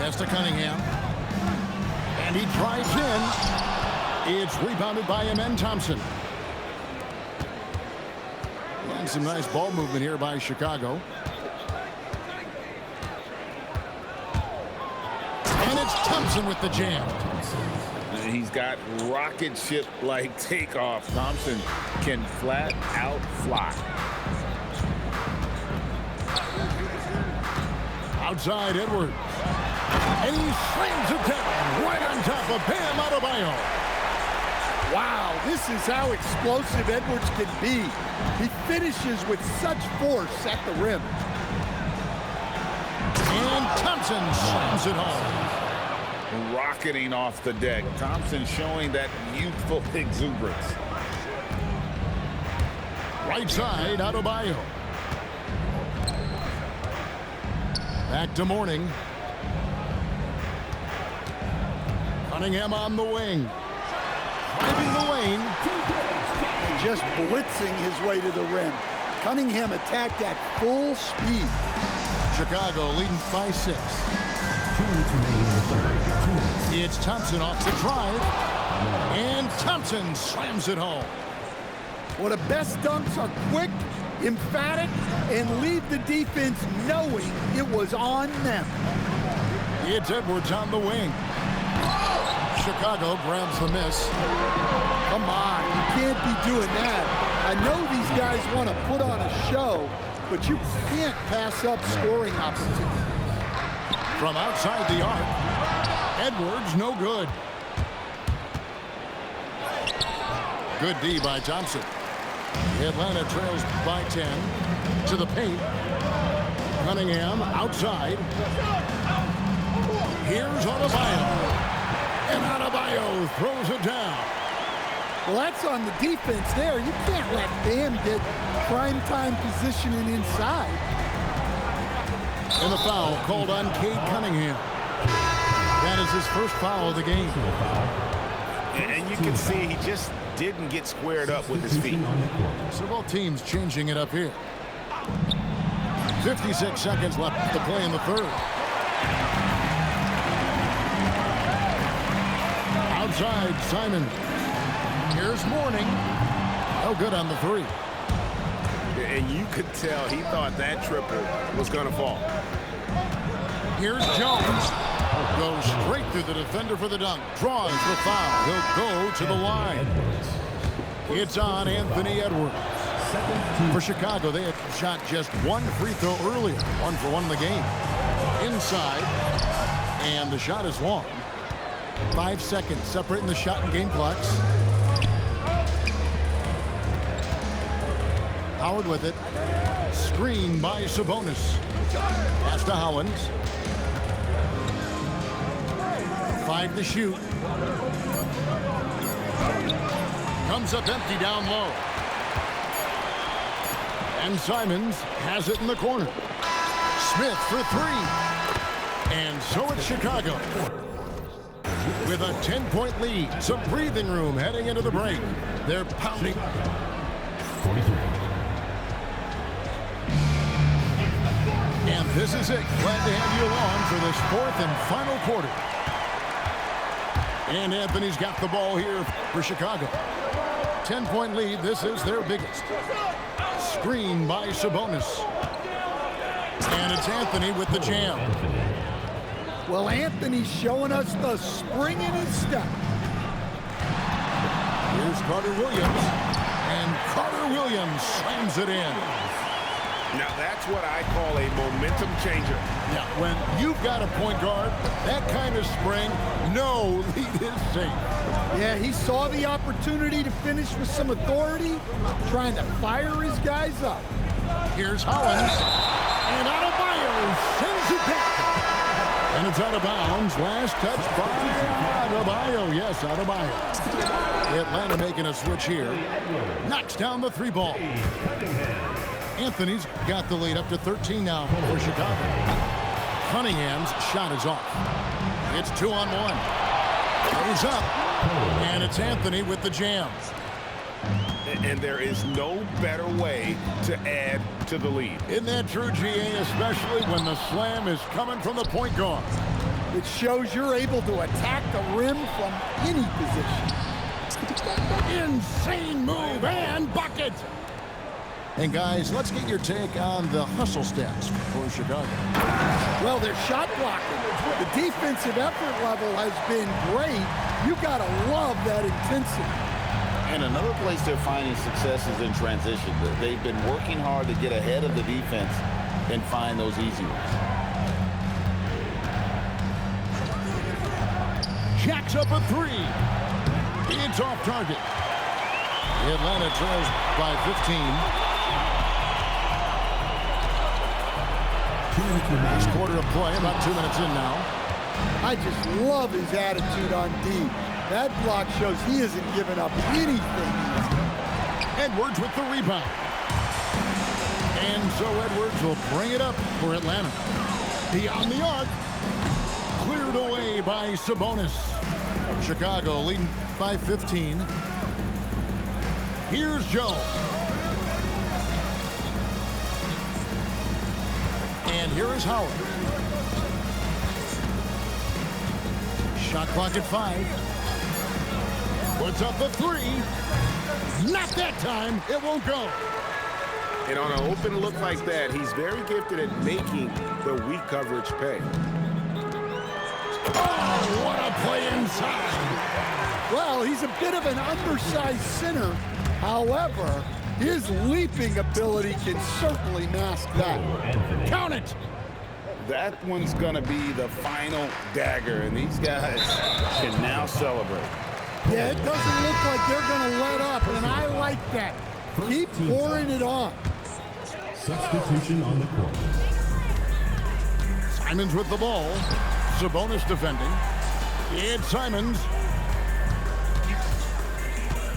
Pass to Cunningham. And he drives in. It's rebounded by Amen Thompson. And some nice ball movement here by Chicago. And it's Thompson with the jam. He's got rocket ship-like takeoff. Thompson can flat out fly. Outside Edwards. And he slams it down right on top of Bam Adebayo. Wow, this is how explosive Edwards can be. He finishes with such force at the rim. And Thompson slams it home. Rocketing off the deck. Thompson showing that youthful exuberance. Right side, Adebayo. Back to Mourning. Cunningham on the wing. Driving the lane. Just blitzing his way to the rim. Cunningham attacked at full speed. Chicago leading by 6. It's Thompson off the drive. And Thompson slams it home. Well, the best dunks are quick, emphatic, and leave the defense knowing it was on them. It's Edwards on the wing. Chicago grabs the miss. Come on, you can't be doing that. I know these guys want to put on a show, but you can't pass up scoring opportunities. From outside the arc, Edwards no good. Good D by Thompson. Atlanta trails by 10 to the paint. Cunningham outside. Here's Adebayo. And Adebayo throws it down. Well, that's on the defense there. You can't let Bam get prime-time positioning inside. And the foul called on Cade Cunningham. That is his first foul of the game. And you can see he just didn't get squared up with his feet. So both teams changing it up here. 56 seconds left to play in the third. Outside, Simon. Here's Mourning. No good on the three. And you could tell he thought that triple was going to fall. Here's Jones. Goes straight through the defender for the dunk. Draws the foul. He'll go to the line. It's on Anthony Edwards. For Chicago, they had shot just one free throw earlier. 1 for 1 in the game. Inside. And the shot is long. 5 seconds separating the shot and game clocks. Howard with it. Screen by Sabonis. Pass to Howlands. 5 to shoot. Comes up empty down low. And Simons has it in the corner. Smith for 3. And so it's Chicago. With a 10-point lead, some breathing room heading into the break. They're pounding. 43. And this is it. Glad to have you along for this 4th and final quarter. And Anthony's got the ball here for Chicago. 10-point lead. This is their biggest. Screen by Sabonis. And it's Anthony with the jam. Well, Anthony's showing us the spring in his step. Here's Carter Williams. And Carter Williams slams it in. Now, that's what I call a momentum changer. Yeah, when you've got a point guard, that kind of spring, no lead is safe. Yeah, he saw the opportunity to finish with some authority, trying to fire his guys up. Here's Hollins. And Adebayo sends it back. And it's out of bounds. Last touch by Adebayo. Yes, Adebayo. Atlanta making a switch here. Knocks down the 3 ball. Anthony's got the lead up to 13 now for Chicago. Cunningham's shot is off. It's 2-on-1. Goes up. And it's Anthony with the jam. And there is no better way to add to the lead. Isn't that true, GA, especially when the slam is coming from the point guard? It shows you're able to attack the rim from any position. Insane move and bucket. And guys, let's get your take on the hustle stats for Chicago. Well, they're shot blocking. The defensive effort level has been great. You gotta love that intensity. And another place they're finding success is in transition. They've been working hard to get ahead of the defense and find those easy ones. Jacks up a three. It's off target. Atlanta trails by 15. Last quarter of play, about 2 minutes in now. I just love his attitude on D. That block shows he isn't giving up anything. Edwards with the rebound. And so Edwards will bring it up for Atlanta. Beyond the arc. Cleared away by Sabonis. Chicago leading by 15. Here's Joe. And here is Howard. Shot clock at 5. Puts up the three. Not that time. It won't go. And on an open look like that, he's very gifted at making the weak coverage pay. Oh, what a play inside. Well, he's a bit of an undersized center. However, his leaping ability can certainly mask that. Count it. That one's going to be the final dagger, and these guys can now celebrate. Yeah, it doesn't look like they're going to let up, and I like that. Keep pouring it on. Substitution on the court. Simons with the ball. Sabonis defending. It's Simons.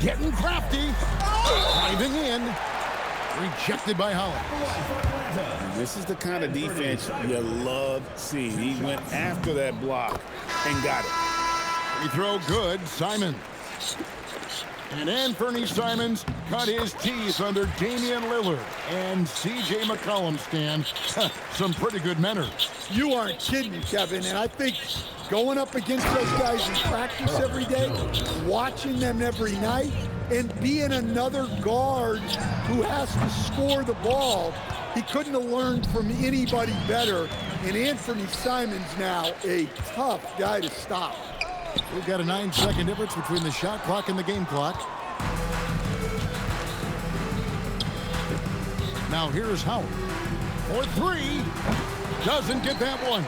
Getting crafty. Diving in. Rejected by Holland. This is the kind of defense you love seeing. He went after that block and got it. Free throw good. Simons. And Anthony Simons cut his teeth under Damian Lillard and C.J. McCollum, Stan. Some pretty good mentors. You aren't kidding, Kevin. And I think going up against those guys in practice every day, watching them every night, and being another guard who has to score the ball, he couldn't have learned from anybody better. And Anthony Simons now a tough guy to stop. We've got a 9-second difference between the shot clock and the game clock. Now here's Howard. For three. Doesn't get that one.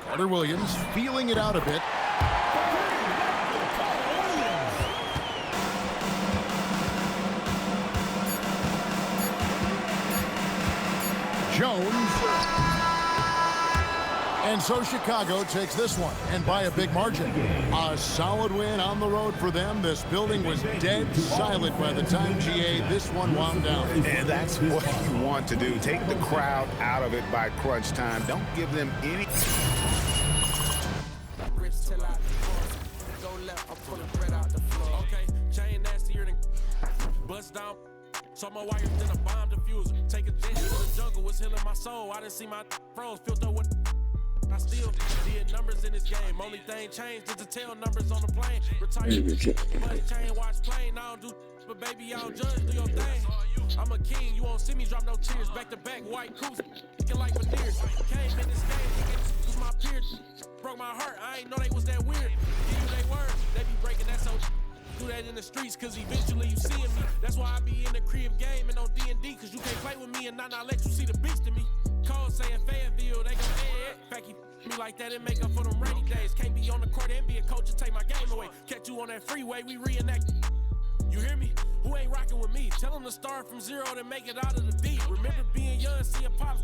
Carter Williams feeling it out a bit. Jones. And so Chicago takes this one, and by a big margin. A solid win on the road for them. This building was dead silent by the time GA this one wound down. And that's what you want to do. Take the crowd out of it by crunch time. Don't give them any... Down. So my wires than a bomb diffuser. Take a jet to the jungle, was healing my soul. I didn't see my froze filter with. I still did numbers in this game. Only thing changed is the tail numbers on the plane. Retired, but chain watch plane. I don't do, but baby I don't judge. Do your thing. I'm a king. You won't see me drop no tears. Back to back, white coops, like veneers. Came in this game, was my peers. Broke my heart. I ain't know they was that weird. Give you they words, they be breaking that so. Do that in the streets, cause eventually you seeing me. That's why I be in the crib game and on D&D, cause you can't play with me and not let you see the beast in me. Cole saying Fayetteville, they gon' fact you me like that and make up for them rainy days. Can't be on the court and be a coach and take my game away. Catch you on that freeway, we reenact. You hear me? Who ain't rocking with me? Tell them to start from zero to make it out of the deep. Remember being young, seeing pops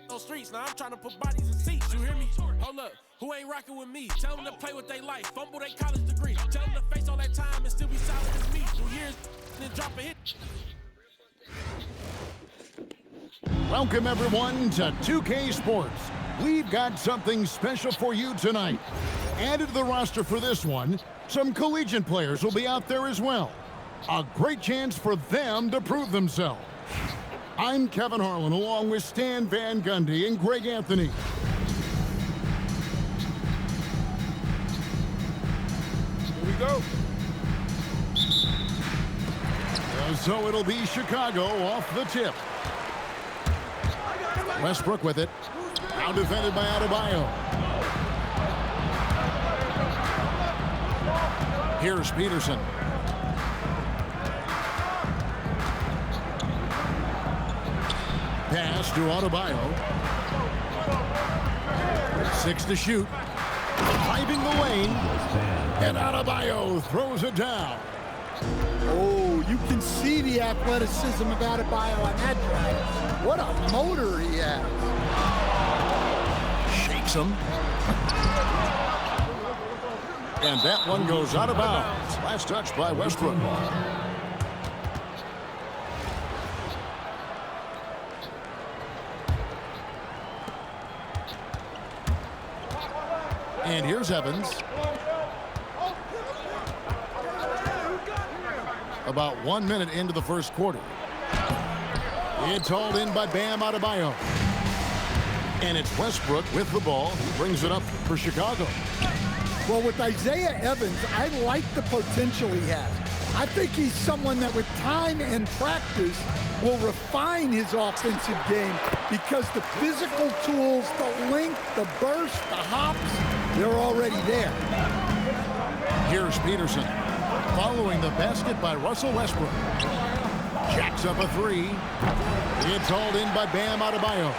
on streets. Now I'm trying to put bodies in seats. You hear me? Hold up. Who ain't rocking with me? Tell them to play with their life. Fumble their college degree. Tell them to face all that time and still be solid as me. 2 years and then drop a hit. Welcome everyone to 2K Sports. We've got something special for you tonight. Added to the roster for this one, some collegiate players will be out there as well. A great chance for them to prove themselves. I'm Kevin Harlan, along with Stan Van Gundy and Greg Anthony. Here we go. So it'll be Chicago off the tip. Westbrook with it. Now defended by Adebayo. Here's Peterson. Pass to Adebayo. 6 to shoot. Driving the lane. And Adebayo throws it down. Oh, you can see the athleticism of Adebayo on that drive. What a motor he has. Shakes him. And that one goes out of bounds. Last touch by Westbrook. And here's Evans. About 1 minute into the first quarter. It's hauled in by Bam Adebayo. And it's Westbrook with the ball. He brings it up for Chicago. Well, with Isaiah Evans, I like the potential he has. I think he's someone that with time and practice will refine his offensive game because the physical tools, the length, the burst, the hops, they're already there. Here's Peterson. Following the basket by Russell Westbrook. Jacks up a three. It's hauled in by Bam Adebayo.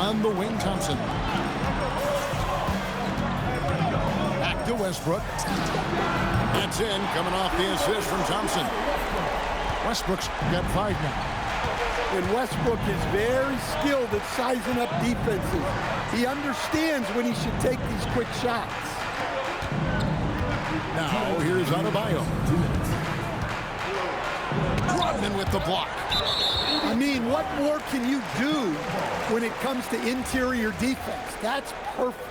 On the wing, Thompson. Back to Westbrook. That's in, coming off the assist from Thompson. Westbrook's got 5 now. And Westbrook is very skilled at sizing up defenses. He understands when he should take these quick shots. Now, here's Adebayo. Rodman with the block. I mean, what more can you do when it comes to interior defense? That's perfect.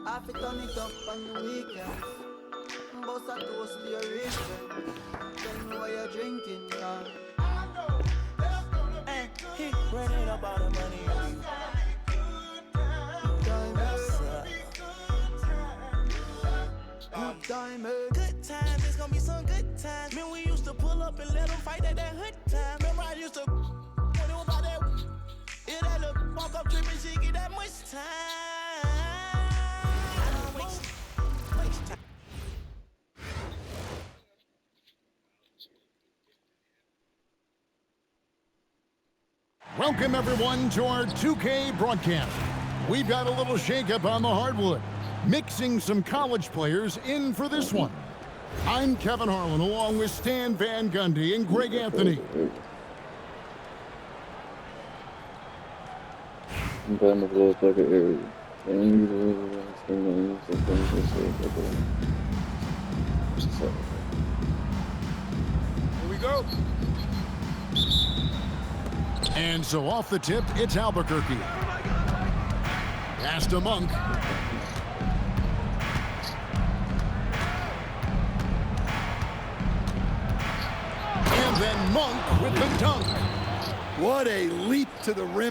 I turn it up on the weekend. Boss a toast to your region. Tell me why you're drinking, yeah. I know there's gonna be good. He running up all the money. Good times, it's gonna be some good times. Man, we used to pull up and let them fight at that hood time. Remember I used to when it was about that. It had to walk up tripping, she get that much time. Welcome, everyone, to our 2K broadcast. We've got a little shakeup on the hardwood, mixing some college players in for this one. I'm Kevin Harlan, along with Stan Van Gundy and Greg Anthony. Here we go. And so off the tip, it's Albuquerque. Pass to Monk. And then Monk with the dunk. What a leap to the rim.